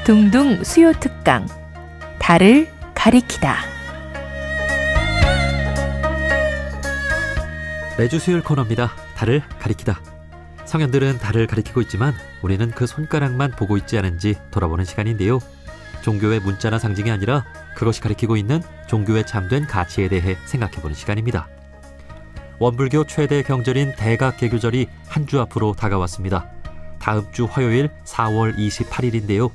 둥둥 수요 특강 달을 가리키다. 매주 수요일 코너입니다. 달을 가리키다. 성현들은 달을 가리키고 있지만 우리는 그 손가락만 보고 있지 않은지 돌아보는 시간인데요. 종교의 문자나 상징이 아니라 그것이 가리키고 있는 종교의 참된 가치에 대해 생각해보는 시간입니다. 원불교 최대 경절인 대각개교절이 한 주 앞으로 다가왔습니다. 다음 주 화요일 4월 28일인데요.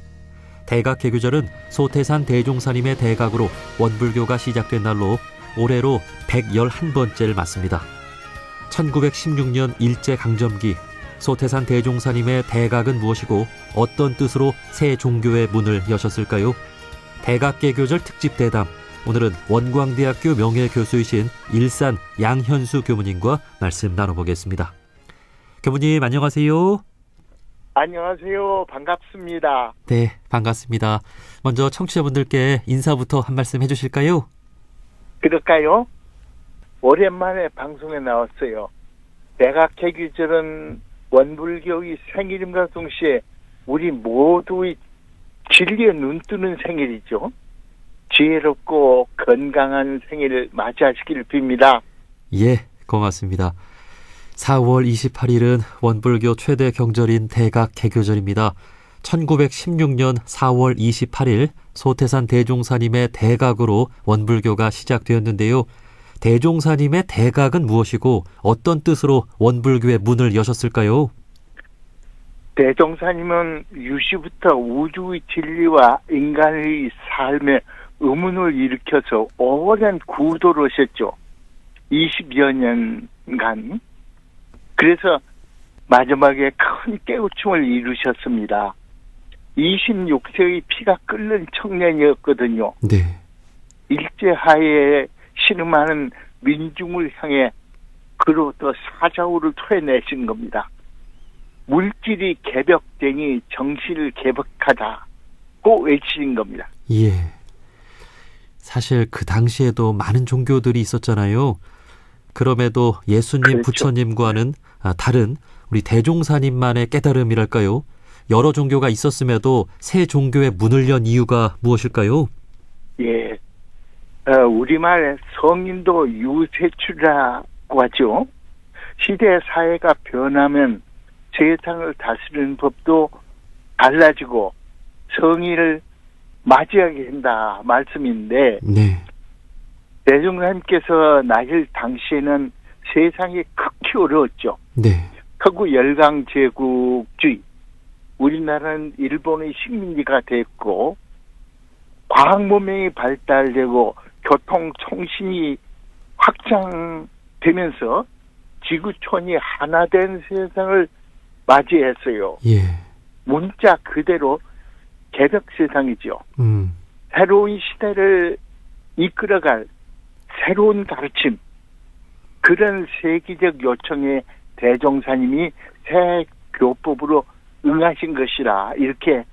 대각개교절은 소태산 대종사님의 대각으로 원불교가 시작된 날로 올해로 111번째를 맞습니다. 1916년 일제강점기 소태산 대종사님의 대각은 무엇이고 어떤 뜻으로 새 종교의 문을 여셨을까요? 대각개교절 특집 대담, 오늘은 원광대학교 명예교수이신 일산 양현수 교무님과 말씀 나눠보겠습니다. 교무님 안녕하세요. 안녕하세요. 반갑습니다. 네, 반갑습니다. 먼저 청취자분들께 인사부터 한 말씀 해주실까요? 그럴까요? 오랜만에 방송에 나왔어요. 대각개교절은 원불교의 생일임과 동시에 우리 모두의 진리에 눈뜨는 생일이죠. 지혜롭고 건강한 생일을 맞이하시기를 빕니다. 예, 고맙습니다. 4월 28일은 원불교 최대 경절인 대각개교절입니다. 1916년 4월 28일 소태산 대종사님의 대각으로 원불교가 시작되었는데요. 대종사님의 대각은 무엇이고 어떤 뜻으로 원불교의 문을 여셨을까요? 대종사님은 유시부터 우주의 진리와 인간의 삶에 의문을 일으켜서 오랜 구도를 하셨죠. 20여 년간. 그래서 마지막에 큰 깨우침을 이루셨습니다. 26세의 피가 끓는 청년이었거든요. 네. 일제하에 신음하는 민중을 향해 그로부터 사자우를 토해내신 겁니다. 물질이 개벽되니 정신을 개벽하다고 외치신 겁니다. 예. 사실 그 당시에도 많은 종교들이 있었잖아요. 그럼에도 예수님, 그렇죠. 부처님과는 다른 우리 대종사님만의 깨달음이랄까요? 여러 종교가 있었음에도 새 종교의 문을 연 이유가 무엇일까요? 예. 우리말에 성인도 유세추라고 하죠. 시대 사회가 변하면 세상을 다스리는 법도 달라지고 성인을 맞이하게 된다 말씀인데, 네. 대종사님께서 나실 당시에는 세상이 극히 어려웠죠. 네. 극우 열강 제국주의, 우리나라는 일본의 식민지가 됐고 과학문명이 발달되고 교통 통신이 확장되면서 지구촌이 하나 된 세상을 맞이했어요. 예. 문자 그대로 개벽 세상이죠. 새로운 시대를 이끌어갈 새로운 가르침, 그런 세계적 요청에 대종사님이 새 교법으로 응하신 것이라 이렇게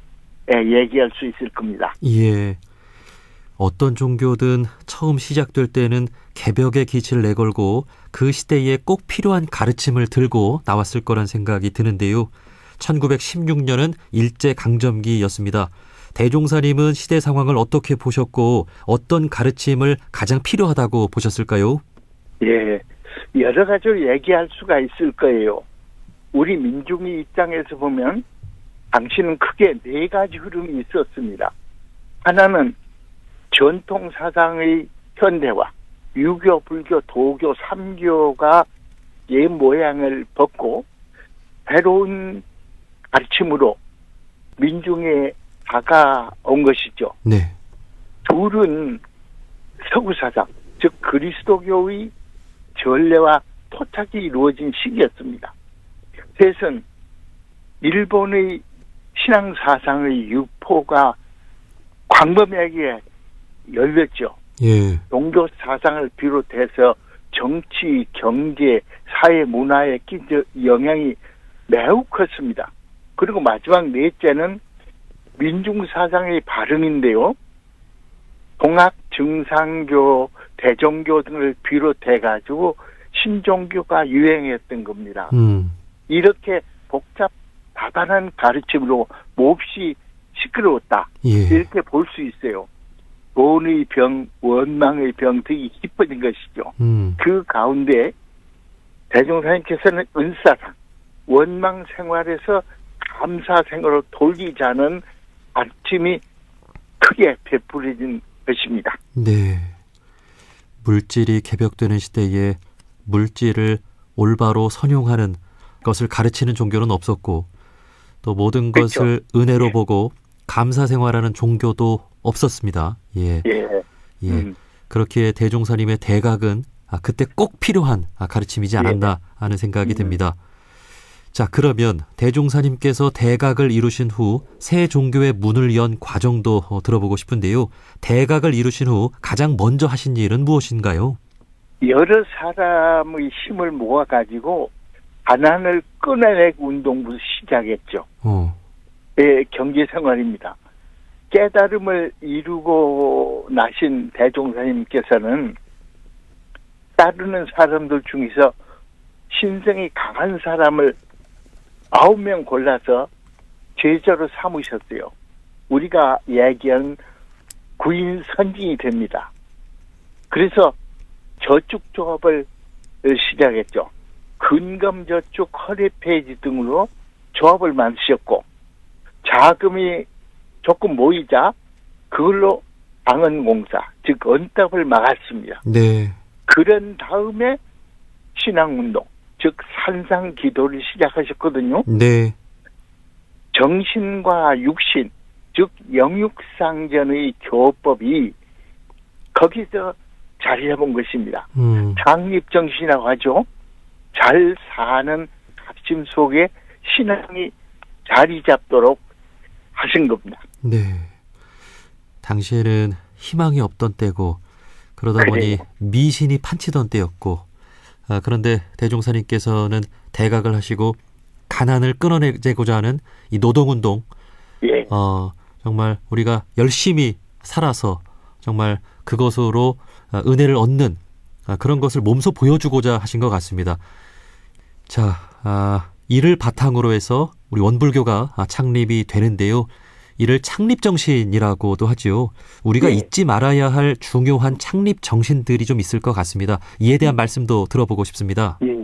얘기할 수 있을 겁니다. 예. 어떤 종교든 처음 시작될 때는 개벽의 기치를 내걸고 그 시대에 꼭 필요한 가르침을 들고 나왔을 거란 생각이 드는데요. 1916년은 일제강점기였습니다. 대종사님은 시대 상황을 어떻게 보셨고 어떤 가르침을 가장 필요하다고 보셨을까요? 예, 여러 가지로 얘기할 수가 있을 거예요. 우리 민중의 입장에서 보면 당시는 크게 네 가지 흐름이 있었습니다. 하나는 전통 사상의 현대화, 유교, 불교, 도교, 삼교가 옛 모양을 벗고 새로운 가르침으로 민중에 다가온 것이죠. 네. 둘은 서구 사상, 즉 그리스도교의 전례와 토착이 이루어진 시기였습니다. 셋은 일본의 신앙 사상의 유포가 광범위하게 열렸죠. 예. 종교 사상을 비롯해서 정치, 경제, 사회, 문화에 끼친 영향이 매우 컸습니다. 그리고 마지막 넷째는 민중 사상의 발흥인데요. 동학, 증상교, 대종교 등을 비롯해가지고 신종교가 유행했던 겁니다. 이렇게 복잡 다단한 가르침으로 몹시 시끄러웠다. 예. 이렇게 볼 수 있어요. 돈의 병, 원망의 병 등이 깊어진 것이죠. 그 가운데 대종사님께서는 은사상, 원망 생활에서 감사 생활로 돌리자는 아침이 크게 베풀어진 것입니다. 네. 물질이 개벽되는 시대에 물질을 올바로 선용하는 것을 가르치는 종교는 없었고 또 모든 그렇죠. 것을 은혜로 예. 보고 감사 생활하는 종교도 없었습니다. 예. 예. 예. 그렇기에 대종사님의 대각은 그때 꼭 필요한 가르침이지 않았나 하는 생각이 듭니다. 자, 그러면 대종사님께서 대각을 이루신 후 새 종교의 문을 연 과정도 들어보고 싶은데요. 대각을 이루신 후 가장 먼저 하신 일은 무엇인가요? 여러 사람의 힘을 모아가지고 가난을 끊어내기 운동부터 시작했죠. 예, 경제생활입니다. 깨달음을 이루고 나신 대종사님께서는 따르는 사람들 중에서 신성이 강한 사람을 9명 골라서 제자로 삼으셨어요. 우리가 얘기한 구인 선진이 됩니다. 그래서 저축조합을 시작했죠. 근검저축, 허리페이지 등으로 조합을 만드셨고 자금이 조금 모이자 그걸로 방언공사, 즉 언답을 막았습니다. 네. 그런 다음에 신앙운동, 즉 산상기도를 시작하셨거든요. 네. 정신과 육신, 즉 영육상전의 교법이 거기서 자리 잡은 것입니다. 창립정신이라고 하죠. 잘 사는 가르침 속에 신앙이 자리 잡도록 하신 겁니다. 네. 당시에는 희망이 없던 때고 그러다 보니 그래요. 미신이 판치던 때였고 그런데 대종사님께서는 대각을 하시고 가난을 끊어내고자 하는 이 노동운동 예. 정말 우리가 열심히 살아서 정말 그것으로 은혜를 얻는 그런 것을 몸소 보여주고자 하신 것 같습니다. 자, 이를 바탕으로 해서 우리 원불교가 창립이 되는데요. 이를 창립정신이라고도 하죠. 우리가 네. 잊지 말아야 할 중요한 창립정신들이 좀 있을 것 같습니다. 이에 대한 말씀도 들어보고 싶습니다. 예.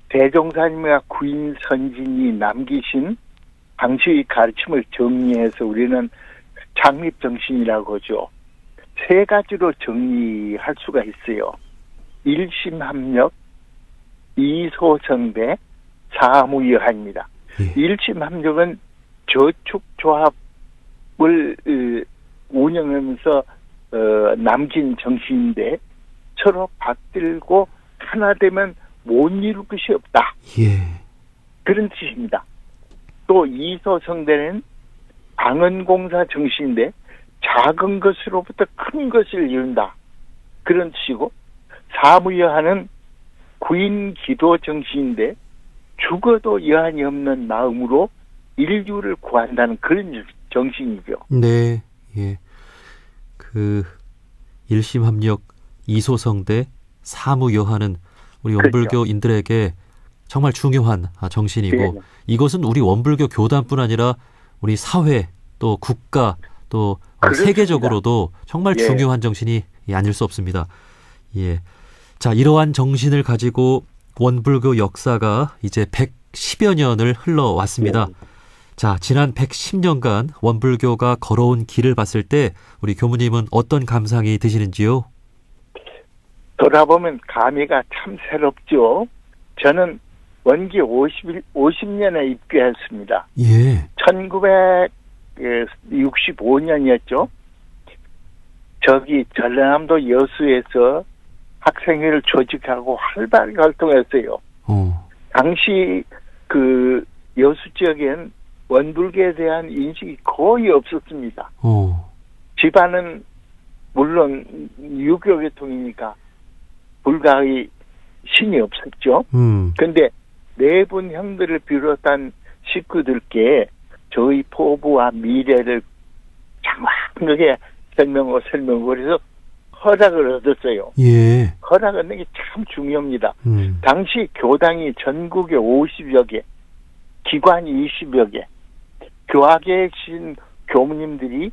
대종사님과 구인 선진이 남기신 당시의 가르침을 정리해서 우리는 창립정신이라고 하죠. 세 가지로 정리할 수가 있어요. 일심합력, 이소성대, 사무여한입니다. 예. 일심합력은 저축조합을 운영하면서 남긴 정신인데 서로 받들고 하나 되면 못 이룰 것이 없다. 예. 그런 뜻입니다. 또 이소성대는 방언공사 정신인데 작은 것으로부터 큰 것을 이룬다. 그런 뜻이고 사무여한은 구인 기도 정신인데 죽어도 여한이 없는 마음으로 인류를 구한다는 그런 정신이죠. 네. 예. 그 일심합력, 이소성대, 사무여하는 우리 원불교인들에게 정말 중요한 정신이고 네. 이것은 우리 원불교 교단뿐 아니라 우리 사회 또 국가 또 그렇습니다. 세계적으로도 정말 예. 중요한 정신이 아닐 수 없습니다. 예. 자, 이러한 정신을 가지고 원불교 역사가 이제 110여 년을 흘러왔습니다. 자, 지난 110년간 원불교가 걸어온 길을 봤을 때 우리 교무님은 어떤 감상이 드시는지요? 돌아보면 감회가 참 새롭죠. 저는 원기 50년에 입교했습니다. 예. 1965년이었죠. 저기 전라남도 여수에서 학생회를 조직하고 활발하게 활동했어요. 당시 그 여수 지역엔 원불교에 대한 인식이 거의 없었습니다. 집안은 물론 유교계통이니까 불가의 신이 없었죠. 근데 네 분 형들을 비롯한 식구들께 저희 포부와 미래를 정확하게 설명하고 그래서 허락을 얻었어요. 예. 허락 얻는 게 참 중요합니다. 당시 교당이 전국에 50여 개, 기관 20여 개, 교화계신 교무님들이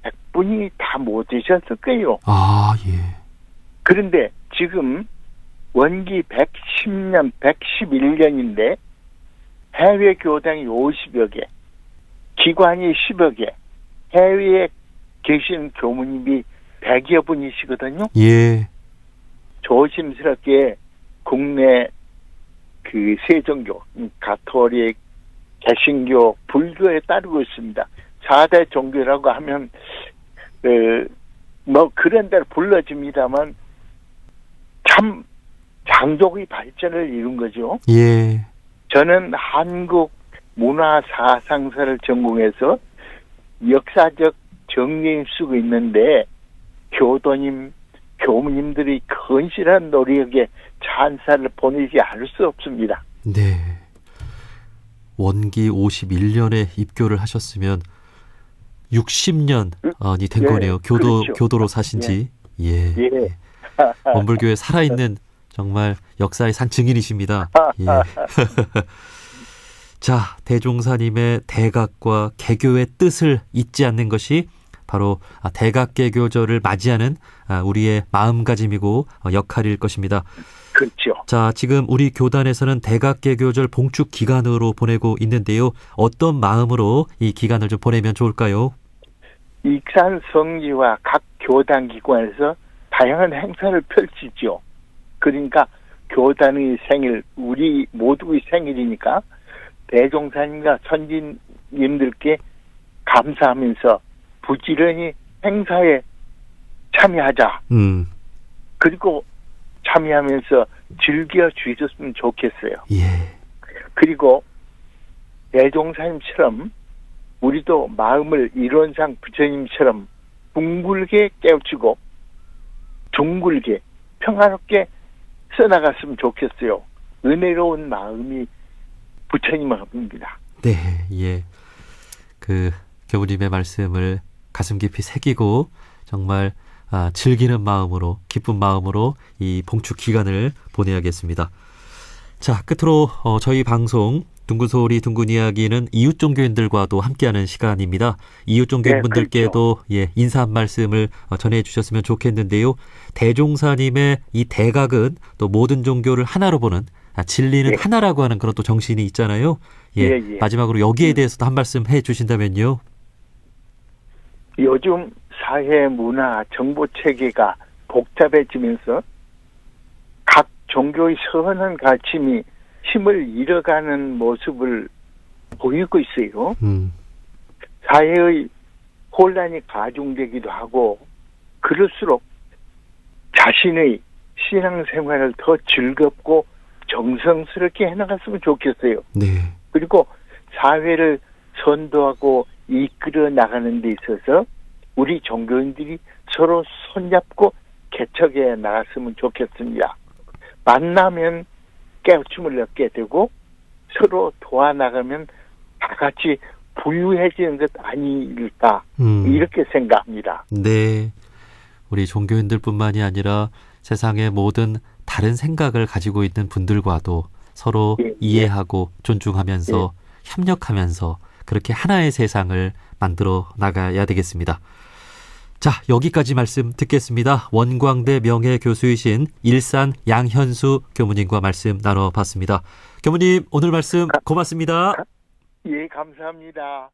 100분이 다 못 되셨을 거예요. 아, 예. 그런데 지금 원기 110년, 111년인데 해외 교당이 50여 개, 기관이 10여 개, 해외에 계신 교무님이 100여 분이시거든요. 예. 조심스럽게 국내 그 세종교, 가톨릭, 개신교, 불교에 따르고 있습니다. 4대 종교라고 하면 뭐 그런 데를 불러집니다만 참 장족의 발전을 이룬 거죠. 예. 저는 한국 문화 사상사를 전공해서 역사적 정리를 쓰고 있는데 교도님, 교무님들이 건실한 노력에 찬사를 보내지 않을 수 없습니다. 네. 원기 51년에 입교를 하셨으면 60년이 된 예, 거네요. 그렇죠. 교도로 사신 지. 예. 예. 원불교에 살아있는 정말 역사의 산 증인이십니다. 예. 자, 대종사님의 대각과 개교의 뜻을 잊지 않는 것이 바로 대각개교절을 맞이하는 우리의 마음가짐이고 역할일 것입니다. 그렇죠. 자, 지금 우리 교단에서는 대각개교절 봉축 기간으로 보내고 있는데요. 어떤 마음으로 이 기간을 좀 보내면 좋을까요? 익산 성지와 각 교단 기관에서 다양한 행사를 펼치죠. 그러니까 교단의 생일, 우리 모두의 생일이니까 대종사님과 선진님들께 감사하면서 부지런히 행사에 참여하자. 그리고 참여하면서 즐겨 주셨으면 좋겠어요. 예. 그리고 대종사님처럼 우리도 마음을 이론상 부처님처럼 둥글게 깨우치고 둥글게 평화롭게 써나갔으면 좋겠어요. 은혜로운 마음이 부처님 마음입니다. 네, 예. 그 교우님의 말씀을 가슴 깊이 새기고 정말 즐기는 마음으로, 기쁜 마음으로 이 봉축 기간을 보내야겠습니다. 자, 끝으로 저희 방송 둥근소리 둥근 이야기는 이웃 종교인들과도 함께하는 시간입니다. 이웃 종교인분들께도 인사 한 말씀을 전해주셨으면 좋겠는데요. 대종사님의 이 대각은 또 모든 종교를 하나로 보는 진리는 하나라고 하는 그런 또 정신이 있잖아요. 마지막으로 여기에 대해서도 한 말씀 해주신다면요. 요즘 사회, 문화, 정보 체계가 복잡해지면서 각 종교의 선한 가치미 힘을 잃어가는 모습을 보이고 있어요. 사회의 혼란이 가중되기도 하고 그럴수록 자신의 신앙생활을 더 즐겁고 정성스럽게 해나갔으면 좋겠어요. 네. 그리고 사회를 선도하고 이끌어 나가는 데 있어서 우리 종교인들이 서로 손잡고 개척해 나갔으면 좋겠습니다. 만나면 깨우침을 얻게 되고 서로 도와나가면 다 같이 부유해지는 것 아닐까 이렇게 생각합니다. 네. 우리 종교인들뿐만이 아니라 세상의 모든 다른 생각을 가지고 있는 분들과도 서로 이해하고 존중하면서 협력하면서 그렇게 하나의 세상을 만들어 나가야 되겠습니다. 자, 여기까지 말씀 듣겠습니다. 원광대 명예교수이신 일산 양현수 교무님과 말씀 나눠봤습니다. 교무님, 오늘 말씀 고맙습니다. 예, 감사합니다.